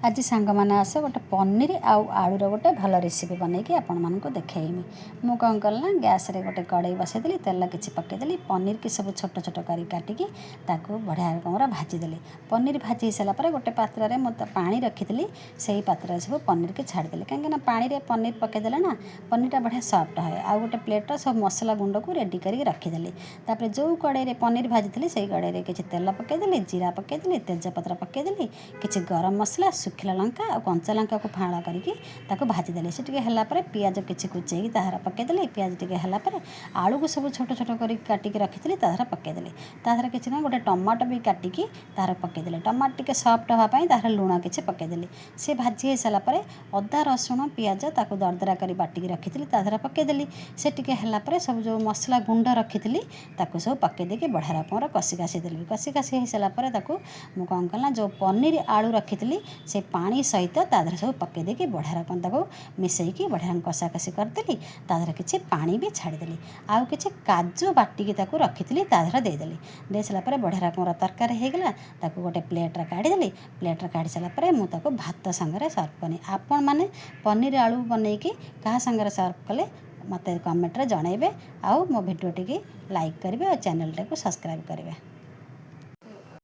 आज सांग मैंने आस गोटे पनीर आलूर गोटे भल रेसिपी बनईकि आपण मानक देखमी। मु कौन कल ना गैस रे गोटे कड़ई बसईदेली, तेल किसी पकईदेली, पनीर की सब छोट छोट कर काटिकी बढ़िया रकम भाजीदेली। पनीर भाजी सारापर गोटे पात्र में मुझे पानी रखीदी, से पात्र सब पनीर की छाड़देली कहीं पानी में पनीर पकईदेले ना पनीरटा बढ़िया सफ्ट है। आ गोटे प्लेट सब मसला गुंड को रेडी करके रखीदेली। तापर जो कड़ई पनीर भाजी से कड़ई किसी तेल पकईदेली, जीरा पकईदेली, तेजपत्र पकईदेली, किसी गरम मसला, शुखिला लंका और कंचा लंका को फाड़ करके भाजीदेली। से टे पियाज किसी कुचेगी तार पकईदेली। पियाज टे आलू को सब छोट छोट कर काटिकी रखी तार पकईदेली। तार किसी ना गोटे टमाटो भी काटिकी तार पकईदेली। टमाटो टे सफ्ट हाँपाई तार लुण किसी पकईदेली। से भाजी हो सारापर अदा रसुण पियाज ताको दरदरा कर बाटिकी रखी तार पकईदेली। से टे सब जो मसला गुंड रखी सब पकईदेकी बढ़िया रकम कषि कासी देली। कषि कासी हो सारापर मुझे कौन कल जो पनीर आलू रखी से पानी सहित तादर सब पकईदेकी बढ़िया रकम मिसईकी बढ़िया कषा कषि करदेली। तादर किसी पानी भी छाड़देली। आउ किसी काजू बाटिकी रखी तादर देदेली। दे सारापर बढ़िया रकम तरकारी होगला। गोटे प्लेट काढ़ीदेली। प्लेट काढ़ी सारापर मुझे भात सांगे सर्व कनी। आपण मैंने पनीर आलू बनईकी क्या सांगे सर्व कले मत कमेंट रे जनइबे। आउ मो भिडियो टी लाइक करेंगे और चैनल टाइम सब्सक्राइब करेंगे।